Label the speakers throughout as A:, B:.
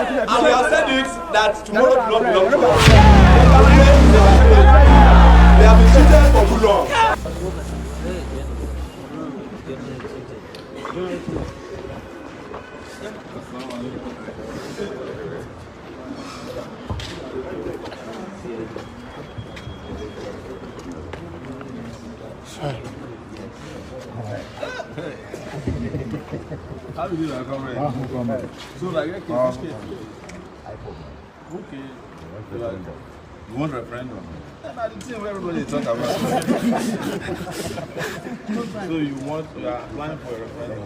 A: And we have said it that tomorrow will not belong to us. They have been cheated for too long.
B: How do you do that? So like, okay. You want referendum? That's the thing everybody talk about. So you are applying for a referendum?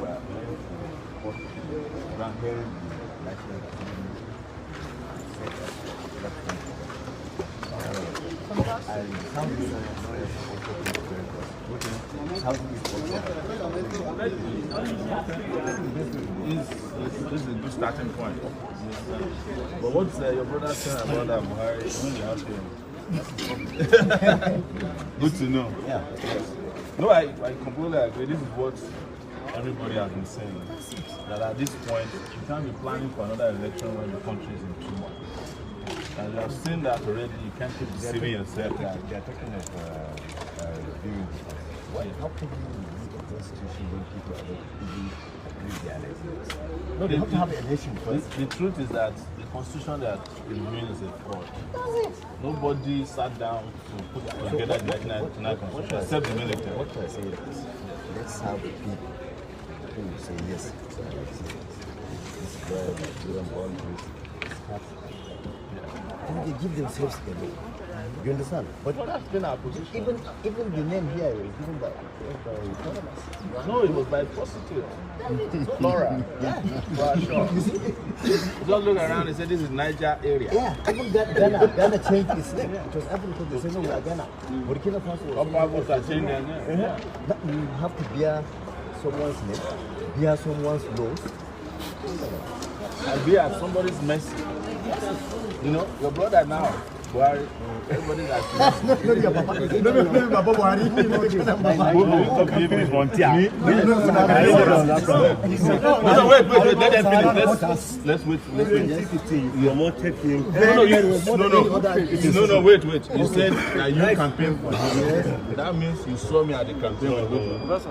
B: This is a good starting point. But what's your brother saying about that Buhari when you ask him? Good to know.
C: Yeah.
B: No, I completely agree. This is what everybody has been saying. That at this point, you can't be planning for another election when the country is in turmoil. And you have seen that already. You can't keep deceiving yourself.
C: They are talking of reviewing. How can you use the constitution when people are not even read their elections? No, they have to have an election first.
B: The truth is that the constitution that is reviewing is a fraud. Nobody sat down to put together the national constitution except the military.
C: What can I say is, let's have the people who will say yes. This is where we don't want to start. They give themselves the name. You understand? But
B: that's been our position.
C: Even the name here is given by economists.
B: No, it was by prostitute. Laura.
C: Yeah.
B: For sure. Just look around and say this is Niger area.
C: Yeah, even Ghana changed its name. It was Africa, they say no, we are Ghana. Burkina Faso was
B: changed their name.
C: You have to bear someone's name, bear someone's laws.
B: And bear somebody's mercy. You know, your brother now, Buhari, everybody's asking.
C: No, your Papa. No, Papa Buhari.
B: No, wait, let them finish. Let's wait.
D: You're not taking.
B: No, wait. You said that you campaign for him. That means you saw me at the campaign.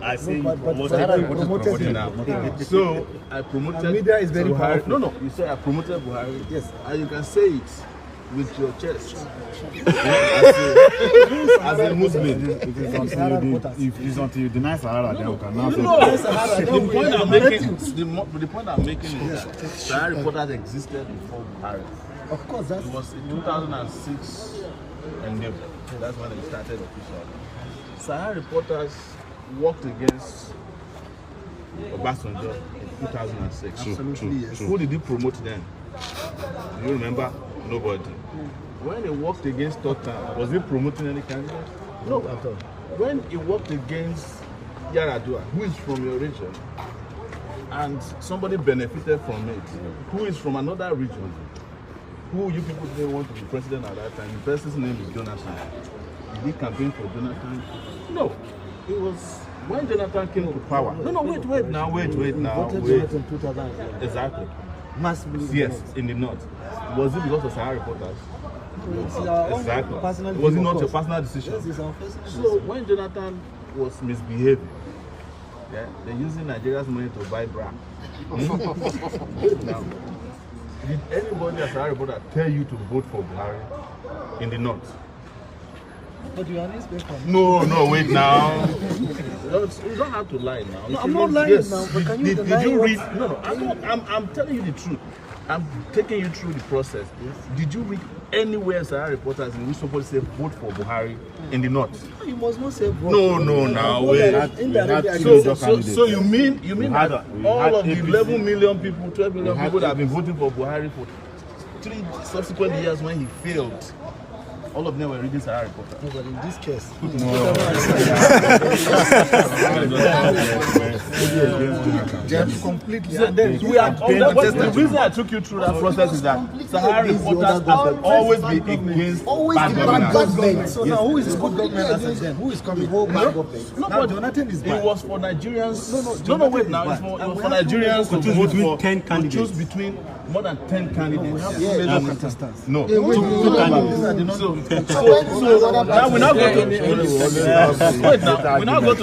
D: I say you
B: promoted now. So I promoted.
C: Media is very
B: powerful. No, you said I promoted Buhari. Yes, and you can say it with your chest. As a Muslim.
D: It is until you deny Sahara, then we can now say.
B: The point I'm making is Sahara reporters existed before Buhari.
C: Of course,
B: it was in 2006 endeavor. That's when it started officially. Sahara reporters worked against Obasanjo in 2006.
C: Absolutely, yes.
B: Who did he promote then? Do you remember? Nobody. When he worked against Totan, was he promoting any candidate? No, at all. When he worked against Yaradua, who is from your region, and somebody benefited from it, who is from another region, who you people didn't want to be president at that time, the person's name is Jonathan. Did he campaign for Jonathan? No. It was when Jonathan came to power. No, wait now.
C: Jonathan in 2008.
B: Exactly.
C: Massively.
B: Yes, in the north. Was it because of Sahara reporters? Exactly. Was it not your personal decision?
C: Yes, it's our personal decision.
B: So when Jonathan was misbehaving, they're using Nigeria's money to buy bra. Now, did anybody as Sahara reporter tell you to vote for Buhari in the north?
C: But you are an inspector.
B: No, wait now. You don't have to lie now.
C: No, I'm not lying now, but can you
B: did you read? No, I'm telling you the truth. I'm taking you through the process. Yes. Did you read anywhere Sahara reporters in which somebody said vote for Buhari in the north?
C: You must not say vote.
B: No, now wait. So you mean that all of the 11 million people, 12 million people that have been voting for Buhari for 3 subsequent years when he failed, all of them were reading Sahara reporter.
C: No, but in this case, completely.
B: The reason I took you through that process is that Sahara reporters have always been against bad government.
C: So now who is the good government then? Who is coming? Bad government.
B: Now Jonathan is bad. It was for Nigerians. No, wait now. It was for Nigerians to vote for 10 candidates. Choose between more than 10 candidates.
D: We have major contestants.
B: No.
C: Two
B: candidates. So now we now go to wait now. We now go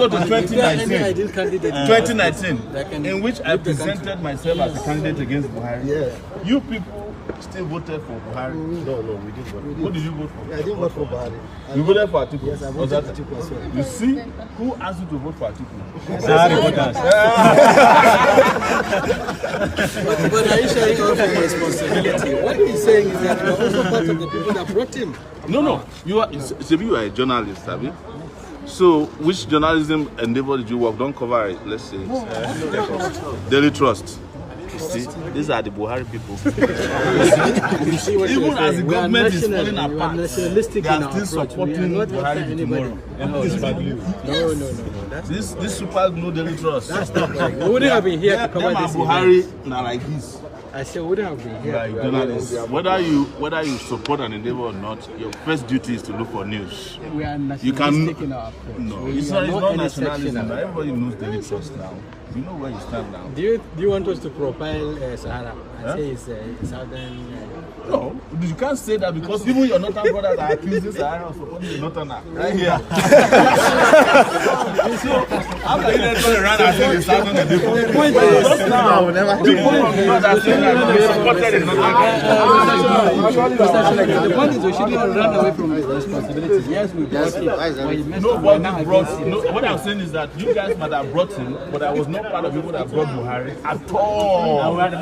B: to 2019, in which I presented myself as a candidate against Buhari.
C: Yeah.
B: You people still voted for Buhari.
C: No, we didn't vote.
B: Who did you vote for?
C: I didn't vote for Buhari.
B: You voted for Atiku?
C: Yes, I voted for Atiku as well.
B: You see, who asked you to vote for Atiku?
E: But are you sharing all the responsibility? What he's saying is that you're also part of the people that brought him.
B: No. You are a journalist, have you? So, which journalism endeavor did you work? Don't cover it, let's say. Daily Trust. You see, these are the Buhari people. Even as the government is falling apart, they are still supporting Buhari tomorrow.
E: No.
B: This super glue Daily Trust.
E: That's not right. We wouldn't have been here to cover this.
B: Buhari now like this.
E: I said we wouldn't have been here.
B: Like journalists, whether you support an endeavor or not, your first duty is to look for news.
E: We are nationalistic in our approach.
B: No, it's not nationalism. Everybody knows Daily Trust now. You know where you stand now.
E: Do you want us to profile Sahara and say it's southern?
B: No, you can't say that because even your northern brothers are accusing Sahara of supporting the northerner. Right here. So, how can you then turn around and say the southern and the
E: The point is,
B: now, people from the north are saying that they supported the northern.
E: the point is we shouldn't run away from responsibility. Yes, we brought him. But he messed up.
B: Nobody brought. No, what I'm saying is that you guys might have brought him, but I was not part of people that brought Buhari at all. And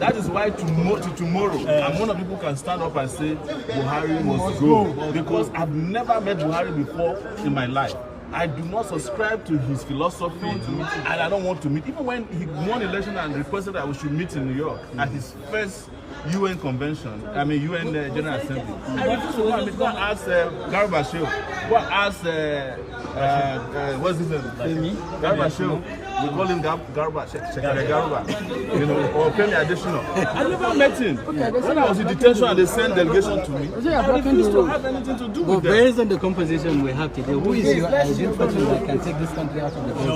B: that is why tomorrow, and one of the people can stand up and say Buhari must go, because I've never met Buhari before in my life. I do not subscribe to his philosophy, and I don't want to meet. Even when he won election and requested that we should meet in New York at his first UN convention, UN General Assembly, I refused to go and meet. Go and ask Garba Shehu. Go and ask what's his name? Garba Shehu. We call him Garba, or Femi Adesina. I never met him. When I was in detention and they sent delegation to me, I refused to have anything to do with them.
E: Based on the composition we have today, who is your ideal person that can take this country out of the country?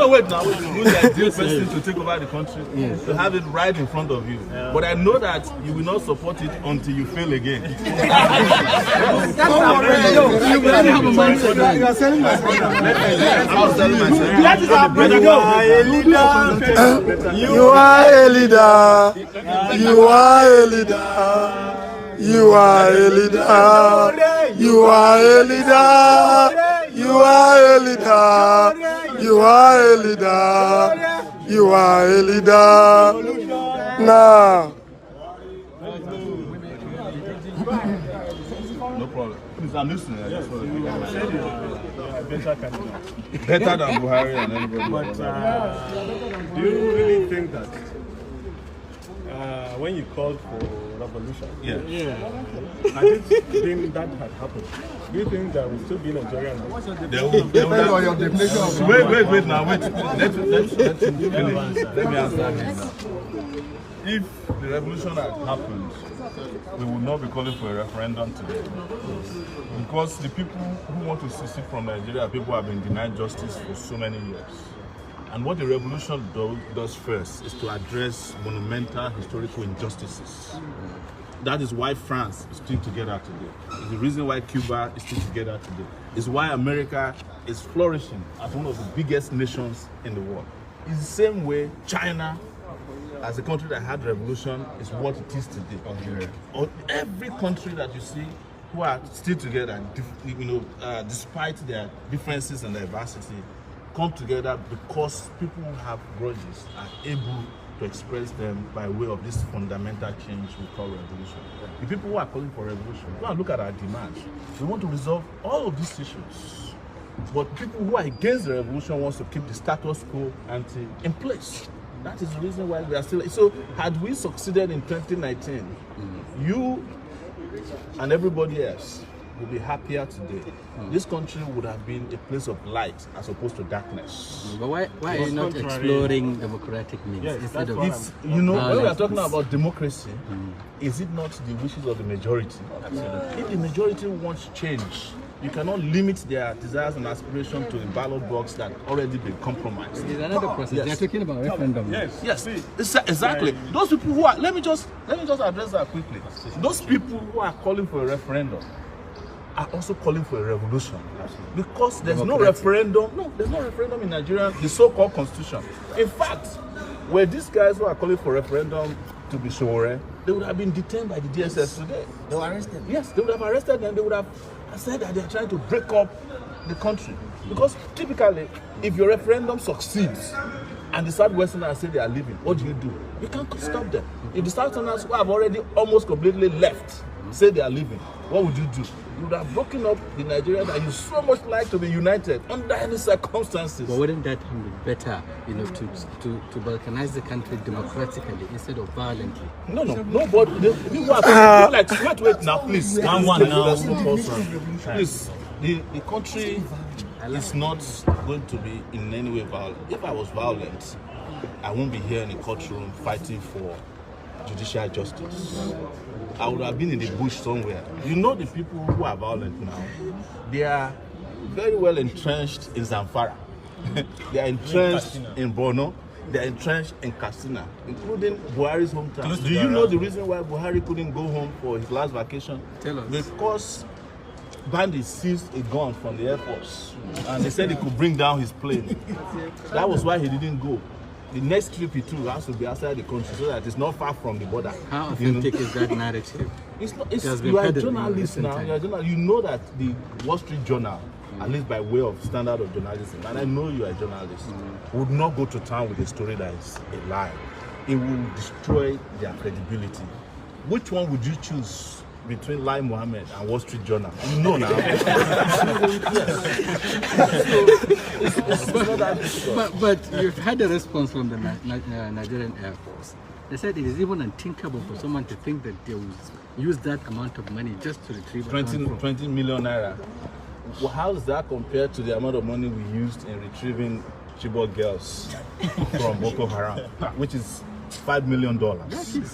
B: Wait now. Who's the ideal person to take over the country? Yes. To have it right in front of you. Yeah. But I know that you will not support it until you fail again.
C: You are selling my brother.
B: I was telling myself.
C: You are a leader. You are a leader. You are a leader. You are a leader. You are a leader. You are a leader. You are a leader. You are a leader. Now.
B: No problem. Please, I'm listening. I just want to better than Buhari and everybody.
F: But do you really think that when you called for revolution, and this thing that had happened, do you think there will still be Nigeria now?
B: Wait now. Let me answer this. If the revolution had happened, we would not be calling for a referendum today. Because the people who want to secede from Nigeria, people who have been denied justice for so many years. And what the revolution does first is to address monumental historical injustices. That is why France is still together today. It's the reason why Cuba is still together today. It's why America is flourishing as one of the biggest nations in the world. It's the same way China, as a country that had revolution, is what it is today. Every country that you see who are still together, despite their differences and diversity, come together because people who have grudges are able to express them by way of this fundamental change we call revolution. The people who are calling for revolution, go and look at our demands. We want to resolve all of these issues. But people who are against the revolution wants to keep the status quo ante in place. That is the reason why we are still. So, had we succeeded in 2019, you and everybody else would be happier today. This country would have been a place of light as opposed to darkness.
E: But why are you not exploring democratic means instead of?
B: When we are talking about democracy, is it not the wishes of the majority? Absolutely. If the majority wants change, You cannot limit their desires and aspirations to a ballot box that already been compromised.
E: There's another process.
B: Yes.
E: They're talking about referendum.
B: Yes, exactly. Those people who are, let me just address that quickly. Those people who are calling for a referendum are also calling for a revolution, because there's no referendum. No, there's no referendum in Nigeria, the so-called constitution. In fact, were these guys who are calling for referendum to be Sowore, they would have been detained by the DSS today.
C: They were arrested.
B: Yes, they would have arrested them. They would have said that they are trying to break up the country. Because typically, if your referendum succeeds and the Southwesterners say they are leaving, what do? You can't stop them. If the Southerners who have already almost completely left say they are leaving, what would you do? You would have broken up the Nigeria that you so much like to be united under any circumstances.
E: But wouldn't that be better, you know, to balkanize the country democratically instead of violently?
B: No, but the people are like, wait now, please. Please, the country is not going to be in any way violent. If I was violent, I won't be here in the courtroom fighting for judicial justice. I would have been in the bush somewhere. You know, the people who are violent now, they are very well entrenched in Zamfara. They are entrenched in Borno. They are entrenched in Katsina, including Buhari's hometown. Do you know the reason why Buhari couldn't go home for his last vacation?
E: Tell us.
B: Because bandits seized a gun from the Air Force and they said he could bring down his plane. That was why he didn't go. The next trip he took has to be outside the country so that it's not far from the border.
E: How authentic is that narrative?
B: You are a journalist now. You know that the Wall Street Journal, at least by way of standard of journalism, and I know you are a journalist, would not go to town with a story that is a lie. It will destroy their credibility. Which one would you choose between Lai Mohammed and Wall Street Journal? You know now.
E: But you've had a response from the Nigerian Air Force. They said it is even unthinkable for someone to think that they will use that amount of money just to retrieve
B: 20 million naira. Well, how does that compare to the amount of money we used in retrieving Chibok girls from Boko Haram, which is $5 million?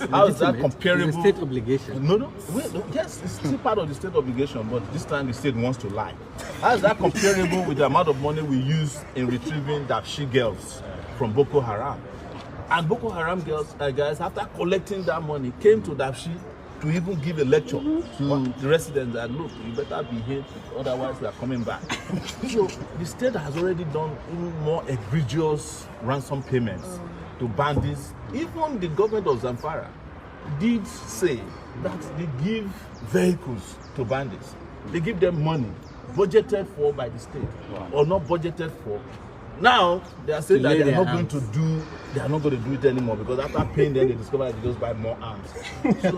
B: How is that comparable?
E: It's a state obligation.
B: No. Yes, it's still part of the state obligation, but this time the state wants to lie. How is that comparable with the amount of money we use in retrieving Dapshi girls from Boko Haram? And Boko Haram girls, guys, after collecting that money, came to Dapshi to even give a lecture to the residents that, look, you better behave, otherwise we are coming back. So the state has already done even more egregious ransom payments to bandits. Even the government of Zamfara did say that they give vehicles to bandits. They give them money budgeted for by the state or not budgeted for. Now they are saying that they are not going to do it anymore, because after paying them, they discover that they just buy more arms. So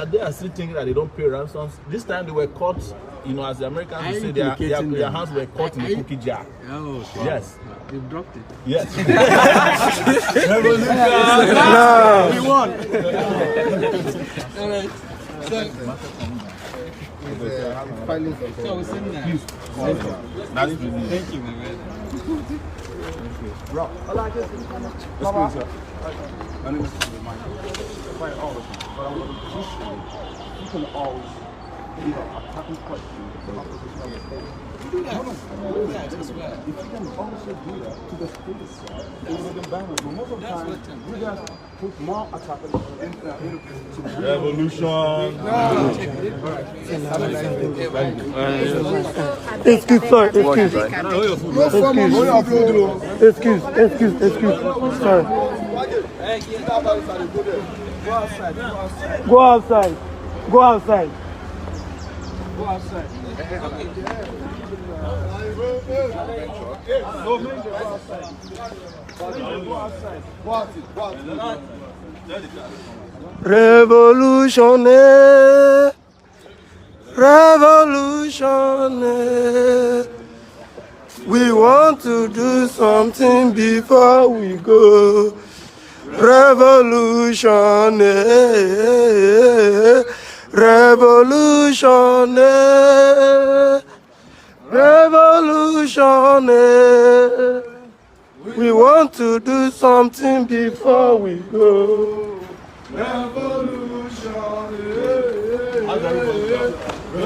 B: they are still thinking that they don't pay ransoms. This time they were caught, you know, as the Americans would say, their hands were caught in a cookie jar.
E: Oh, okay.
B: Yes.
E: You've dropped it.
B: Yes.
E: We won. All right. So we're saying that. Thank you, my man.
F: My name is quite all of you, but I would appreciate you can always attacking questions about the position of the state. If you can also do that to the state side, it would have been better. But most of the time, you guys put more attackers into the
B: Revolution.
G: Excuse. Sorry. Go outside. Revolutionary. We want to do something before we go. Revolutionary. We want to do something before we go. Revolutionary. We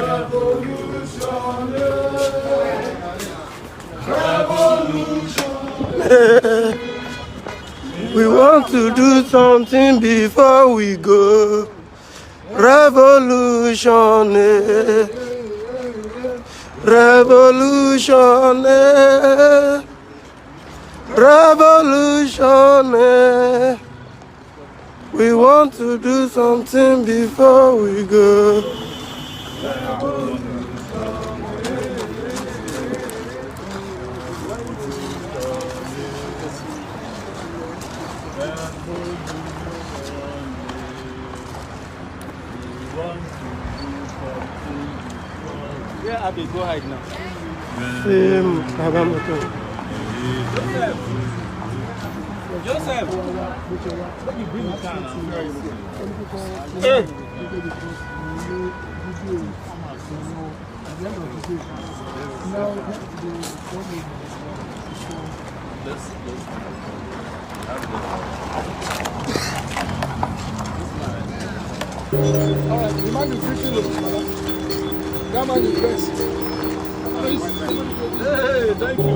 G: want to do something before we go. Revolution, revolution, revolution. We want to do something before we go.
E: Where are they? Go hide now. Joseph!
H: Alright, the man is reaching us. That man is best.
E: Hey, thank you.